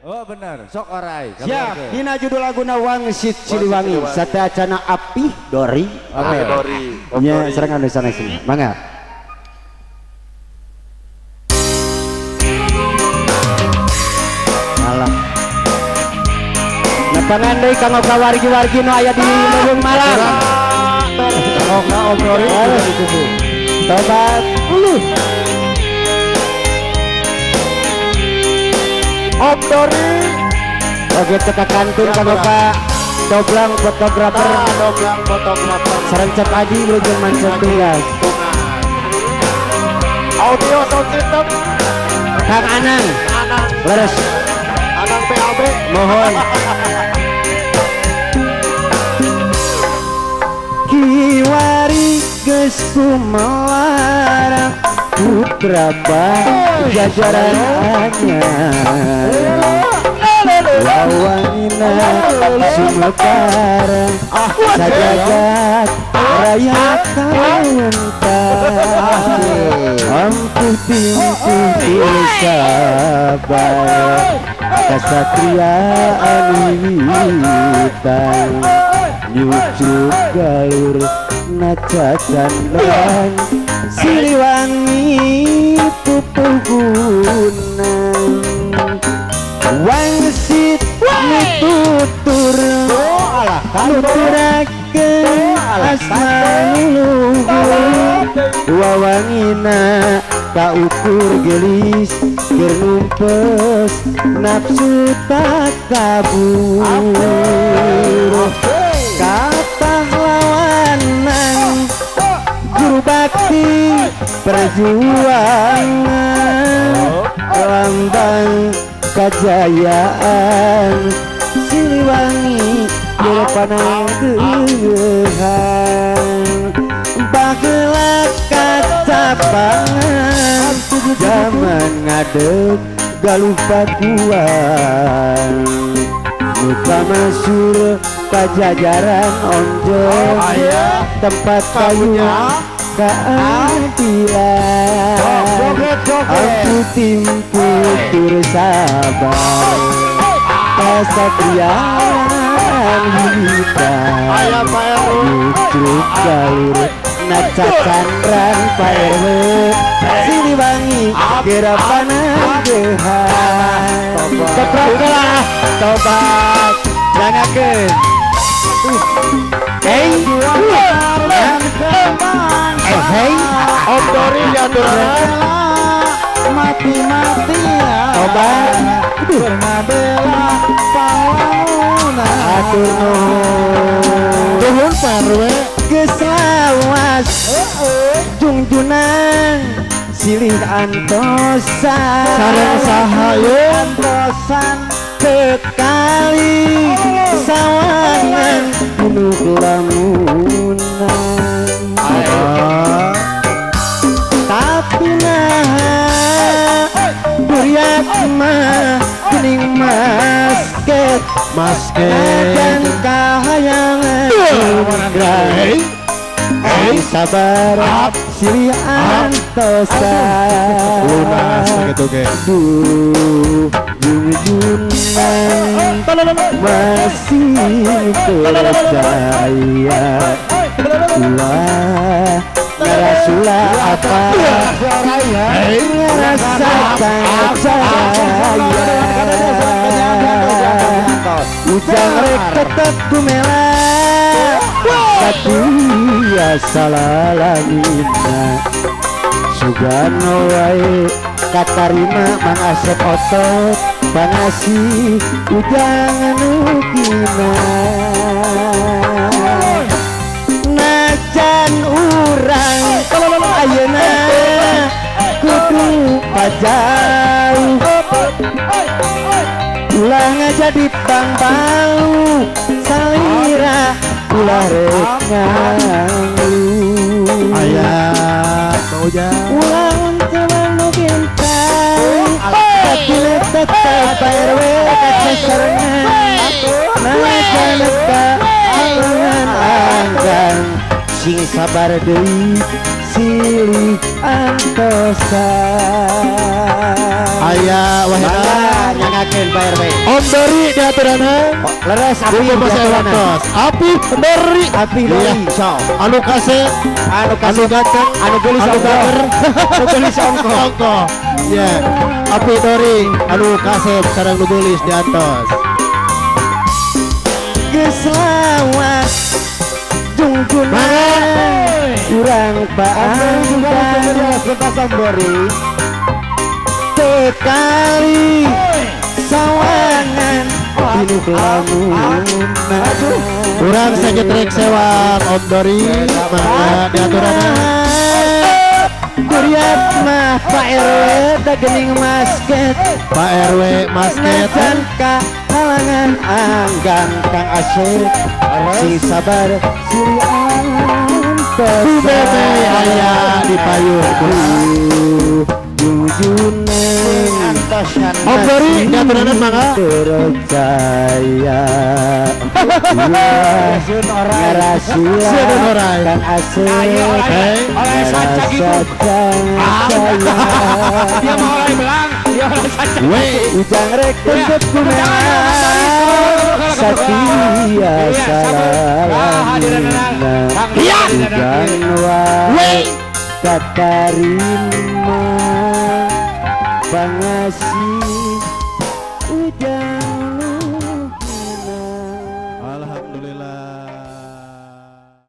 Oh benar, sok orai. Siap, dina judul laguna Wangsit Siliwangi, satacana api dori. Oke. Dori. Nya serangan di sana sini. Mangga. Alah. Nepangan deui kanggo kawargi-wargi nu aya di Leuweung Malang. Kanggo Om Dori ditunggu. Tobat dulu. Om Dori. Oke teka kantun kanggo Pak Doblang fotografer. Doblang fotografer. Sareng Cep Adi Leuweung Mancen tugas. Audio sound system. Kang Anang. Anang. Leres. Anang PAB. Mohon. Kiwari geus kumalarang putra jajarannya wawangina sumekarang sajagat raya kawentang ampuh timpuh sabar kasatria aniwitan nyucuk galur nacacandan Siliwangi pupuhunan Wangsit mitutur nuturakeun asma luhur wawangina kaukur gelis keur numpes nafsu tak kabur katah lawanan guru bakti perjuangan lambang kejayaan Siliwangi berpanang geuhan bageula kacapangan zaman ngadeg galuh pakuan muka masur pajajaran onjol tempat kayunya keadilan aku timpu tur sabar kesatriaan hidupan jutruk galur nacakan ran paerwe Siliwangi gerapanan gehan keprokelah tobat jangakeun hey hey Om Dori diatur. mati-matian tobat bernabela pawana atur nuhun parwe geus lawas junjunan silih antosan sareng sahayu antosan kekali sawangan bunuh lamunan tapi nah duriat mah kuning masket dan kahayangan grai sabar silih antosan Lunas begitu ge. junjunan masih percaya ulah ngarasula apa ngerasakan saya ujang rek tetep kumela satia salalamina sugano wae katarima Mang Asep otot pangasih ujang nukina najan urang ayeuna kudu pajauh ulah ngajadi pangbalu salira ulah rek nganglu Ayah mauja. ulah unceun nu genteng tapi tetep paerwe kacasarengan najan ka angan sing sabar deui silih antosan Ayah wahana. Silakan Pak RW. Om Dori diaturana. Leres api Buku bahasa diaturana. Ewantos. Api Dori. Api Iya. Dori. So. Anu kase. Anu Anu kasih ganteng. anu gelis Anu ongko. gager. Anu gelis ongko. Ongko. Ya. Api Dori. Anu kasep sareng nu tulis diantos. Geslawat jungguna kurang paandang Dori tekali sawangan pinuh lamunan Kurang sejetrek sewang Om Dori. Mangga diaturana. Duriat mah Pak RW tak gening masket Pak RW Masket. Najan ka halangan anggan Kang Asyik si sabar siri antos Bu Bebe aya di payung. junjunan antosan Om Dori diaturana mangga. percaya Sun orang. ngarasila Sun orang. Kang Asyik oleh saja gitu. Dia mau oleh belang, dia oleh saja. Weh. Ujang rek tembet kumaha Satya salamina Iya. Ujang Weh. wae katarima Pangasih